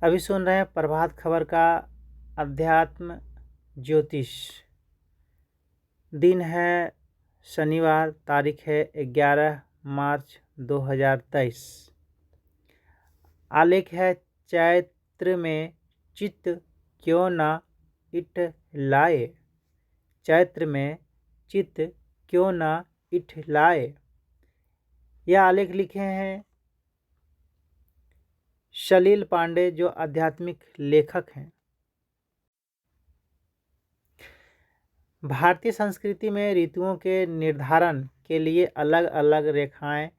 अभी सुन रहे हैं प्रभात खबर का अध्यात्म ज्योतिष। दिन है शनिवार, तारीख है 11 मार्च 2023। आलेख है चैत्र में चित्त क्यों न इठ लाए। चैत्र में चित्त क्यों न इठ लाए। यह आलेख लिखे हैं सलील पांडे, जो आध्यात्मिक लेखक हैं। भारतीय संस्कृति में ऋतुओं के निर्धारण के लिए अलग अलग रेखाएं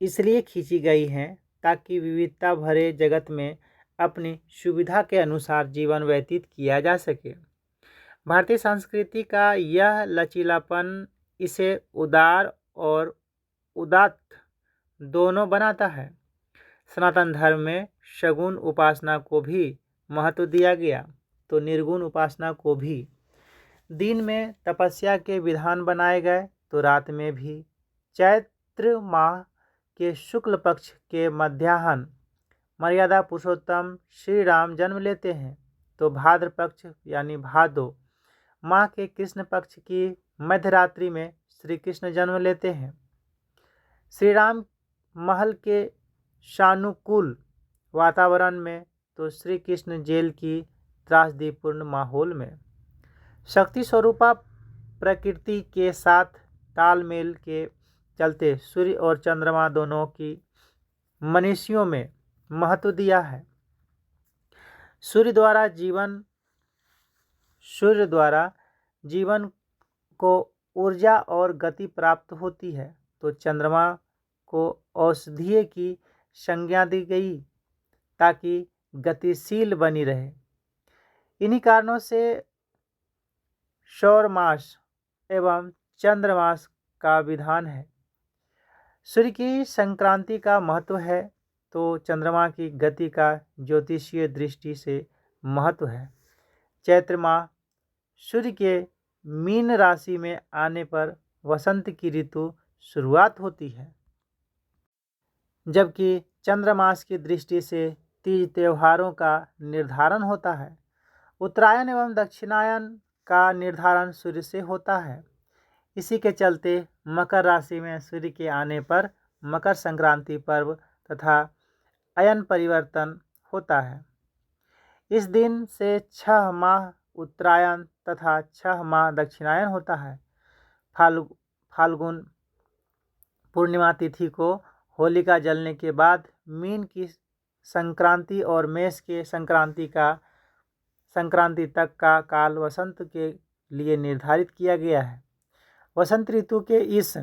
इसलिए खींची गई हैं ताकि विविधता भरे जगत में अपनी सुविधा के अनुसार जीवन व्यतीत किया जा सके। भारतीय संस्कृति का यह लचीलापन इसे उदार और उदात्त दोनों बनाता है। सनातन धर्म में सगुण उपासना को भी महत्व दिया गया तो निर्गुण उपासना को भी। दिन में तपस्या के विधान बनाए गए तो रात में भी। चैत्र माह के शुक्ल पक्ष के मध्याह्न मर्यादा पुरुषोत्तम श्री राम जन्म लेते हैं तो भाद्र पक्ष यानी भादो माह के कृष्ण पक्ष की मध्यरात्रि में श्री कृष्ण जन्म लेते हैं। श्री राम महल के सानुकूल वातावरण में तो श्री कृष्ण जेल की त्रासदीपूर्ण माहौल में। शक्ति स्वरूपा प्रकृति के साथ तालमेल के चलते सूर्य और चंद्रमा दोनों की मनुष्यों में महत्व दिया है। सूर्य द्वारा जीवन को ऊर्जा और गति प्राप्त होती है तो चंद्रमा को औषधीय की संज्ञा दी गई ताकि गतिशील बनी रहे। इन्हीं कारणों से सौरमास एवं चंद्रमास का विधान है। सूर्य की संक्रांति का महत्व है तो चंद्रमा की गति का ज्योतिषीय दृष्टि से महत्व है। चैत्र माह सूर्य के मीन राशि में आने पर वसंत की ऋतु शुरुआत होती है, जबकि चंद्रमास की दृष्टि से तीज त्योहारों का निर्धारण होता है। उत्तरायण एवं दक्षिणायन का निर्धारण सूर्य से होता है। इसी के चलते मकर राशि में सूर्य के आने पर मकर संक्रांति पर्व तथा अयन परिवर्तन होता है। इस दिन से 6 माह उत्तरायण तथा 6 माह दक्षिणायन होता है। फाल्गुन पूर्णिमा तिथि को होलिका जलने के बाद मीन की संक्रांति और मेष के संक्रांति तक का काल वसंत के लिए निर्धारित किया गया है। वसंत ऋतु के इस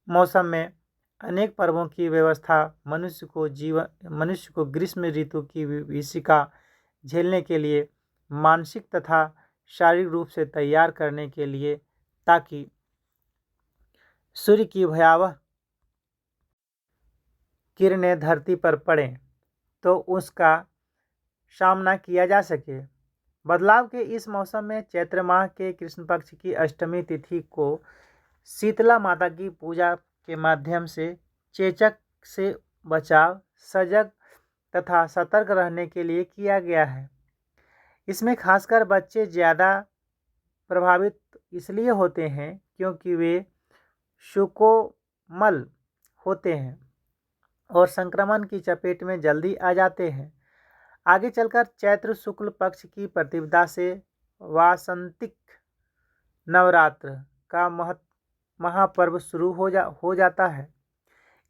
मौसम में अनेक पर्वों की व्यवस्था मनुष्य को ग्रीष्म ऋतु की विभीषिका झेलने के लिए मानसिक तथा शारीरिक रूप से तैयार करने के लिए, ताकि सूर्य की भयावह किरणें धरती पर पड़ें तो उसका सामना किया जा सके। बदलाव के इस मौसम में चैत्र माह के कृष्ण पक्ष की अष्टमी तिथि को शीतला माता की पूजा के माध्यम से चेचक से बचाव, सजग तथा सतर्क रहने के लिए किया गया है। इसमें खासकर बच्चे ज़्यादा प्रभावित इसलिए होते हैं क्योंकि वे सुकोमल होते हैं और संक्रमण की चपेट में जल्दी आ जाते हैं। आगे चलकर चैत्र शुक्ल पक्ष की प्रतिपदा से वासंतिक नवरात्र का महापर्व शुरू हो जाता है।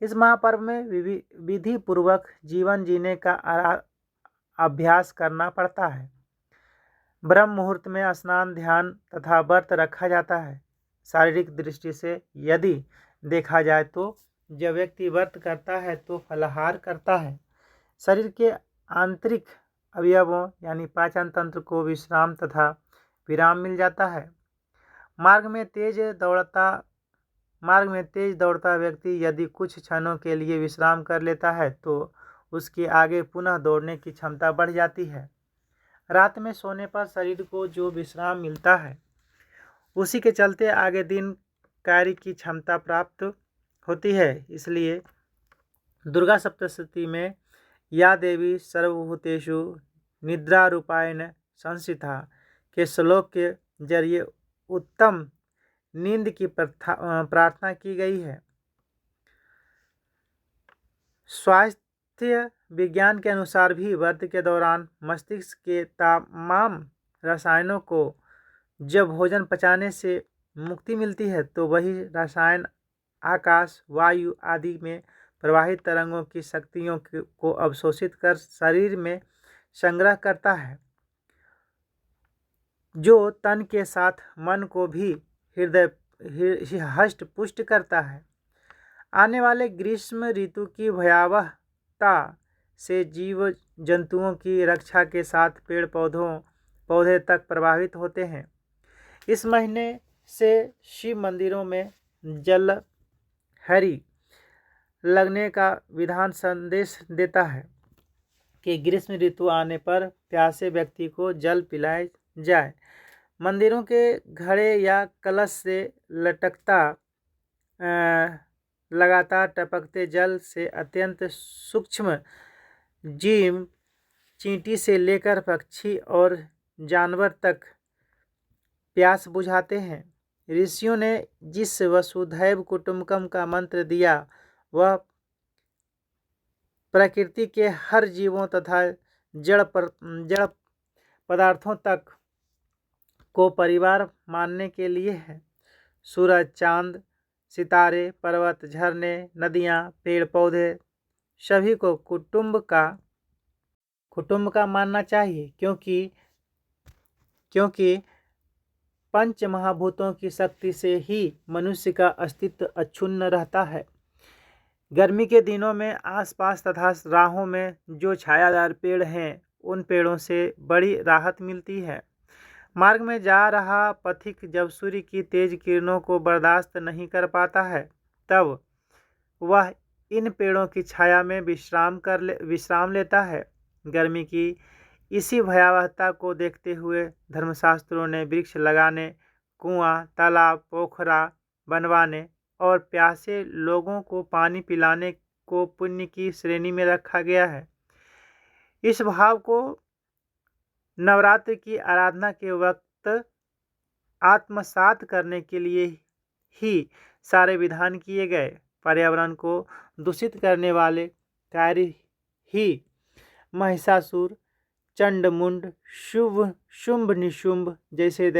इस महापर्व में विधि पूर्वक जीवन जीने का अभ्यास करना पड़ता है। ब्रह्म मुहूर्त में स्नान, ध्यान तथा व्रत रखा जाता है। शारीरिक दृष्टि से यदि देखा जाए तो जब व्यक्ति व्रत करता है तो फलाहार करता है। शरीर के आंतरिक अवयवों यानी पाचन तंत्र को विश्राम तथा विराम मिल जाता है। मार्ग में तेज दौड़ता व्यक्ति यदि कुछ क्षणों के लिए विश्राम कर लेता है तो उसके आगे पुनः दौड़ने की क्षमता बढ़ जाती है। रात में सोने पर शरीर को जो विश्राम मिलता है उसी के चलते आगे दिन कार्य की क्षमता प्राप्त होती है। इसलिए दुर्गा सप्तशती में या देवी सर्वभूतेषु निद्रारूपायण संस्थिता के श्लोक के जरिए उत्तम नींद की प्रार्थना की गई है। स्वास्थ्य विज्ञान के अनुसार भी व्रत के दौरान मस्तिष्क के तमाम रसायनों को जब भोजन पचाने से मुक्ति मिलती है तो वही रसायन आकाश, वायु आदि में प्रवाहित तरंगों की शक्तियों को अवशोषित कर शरीर में संग्रह करता है, जो तन के साथ मन को भी हष्ट पुष्ट करता है। आने वाले ग्रीष्म ऋतु की भयावहता से जीव जंतुओं की रक्षा के साथ पेड़ पौधे तक प्रभावित होते हैं। इस महीने से शिव मंदिरों में जलहरी लगने का विधान संदेश देता है कि ग्रीष्म ऋतु आने पर प्यासे व्यक्ति को जल पिलाया जाए। मंदिरों के घड़े या कलश से लटकता लगातार टपकते जल से अत्यंत सूक्ष्म जीव चींटी से लेकर पक्षी और जानवर तक प्यास बुझाते हैं। ऋषियों ने जिस वसुधैव कुटुंबकम का मंत्र दिया वह प्रकृति के हर जीवों तथा जड़ पदार्थों तक को परिवार मानने के लिए है। सूरज, चांद, सितारे, पर्वत, झरने, नदियाँ, पेड़ पौधे सभी को कुटुंब का मानना चाहिए, क्योंकि पंच महाभूतों की शक्ति से ही मनुष्य का अस्तित्व अक्षुण्ण रहता है। गर्मी के दिनों में आसपास तथा राहों में जो छायादार पेड़ हैं उन पेड़ों से बड़ी राहत मिलती है। मार्ग में जा रहा पथिक जब सूर्य की तेज किरणों को बर्दाश्त नहीं कर पाता है तब वह इन पेड़ों की छाया में विश्राम लेता है। गर्मी की इसी भयावहता को देखते हुए धर्मशास्त्रों ने वृक्ष लगाने, कुआं, तालाब, पोखरा बनवाने और प्यासे लोगों को पानी पिलाने को पुण्य की श्रेणी में रखा गया है। इस भाव को नवरात्र की आराधना के वक्त आत्मसात करने के लिए ही सारे विधान किए गए। पर्यावरण को दूषित करने वाले कार्य ही महिषासुर, चंडमुंड, शुंभ निशुंभ जैसे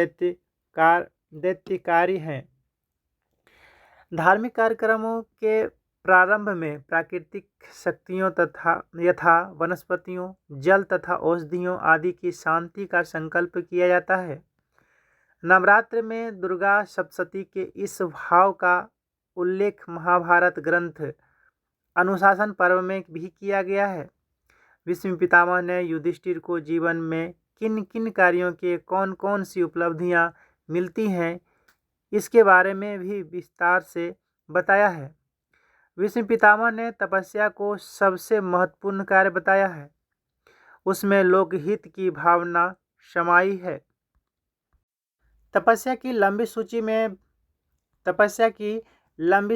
दैत्यकारी हैं। धार्मिक कार्यक्रमों के प्रारंभ में प्राकृतिक शक्तियों यथा वनस्पतियों, जल तथा औषधियों आदि की शांति का संकल्प किया जाता है। नवरात्र में दुर्गा सप्तशती के इस भाव का उल्लेख महाभारत ग्रंथ अनुशासन पर्व में भी किया गया है। भीष्म पितामह ने युधिष्ठिर को जीवन में किन किन कार्यों के कौन सी उपलब्धियां मिलती हैं इसके बारे में भी विस्तार से बताया है। भीष्म पितामह ने तपस्या को सबसे महत्वपूर्ण कार्य बताया है। उसमें लोकहित की भावना समाई है। तपस्या की लंबी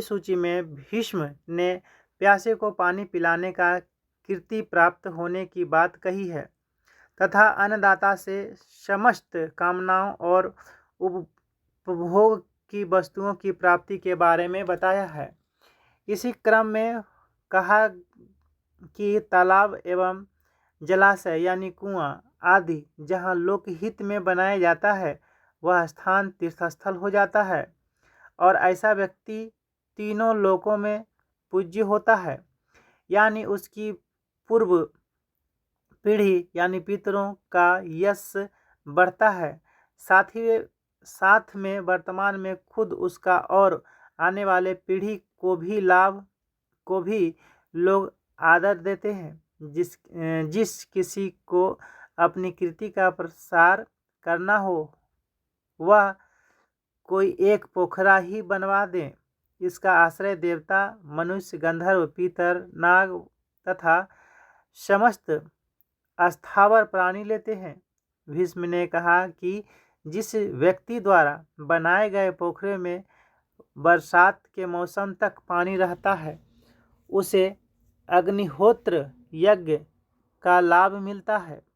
सूची में भीष्म ने प्यासे को पानी पिलाने का कीर्ति प्राप्त होने की बात कही है तथा अन्नदाता से समस्त कामनाओं और उपभोग की वस्तुओं की प्राप्ति के बारे में बताया है। इसी क्रम में कहा कि तालाब एवं जलाशय यानी कुआं आदि जहाँ लोकहित में बनाया जाता है वह स्थान तीर्थस्थल हो जाता है और ऐसा व्यक्ति तीनों लोकों में पूज्य होता है, यानी उसकी पूर्व पीढ़ी यानी पितरों का यश बढ़ता है, साथ में वर्तमान में खुद उसका और आने वाले पीढ़ी को भी लोग आदर देते हैं। जिस किसी को अपनी कीर्ति का प्रसार करना हो वह कोई एक पोखरा ही बनवा दे। इसका आश्रय देवता, मनुष्य, गंधर्व, पीतर, नाग तथा समस्त अस्थावर प्राणी लेते हैं। भीष्म ने कहा कि जिस व्यक्ति द्वारा बनाए गए पोखरे में बरसात के मौसम तक पानी रहता है उसे अग्निहोत्र यज्ञ का लाभ मिलता है।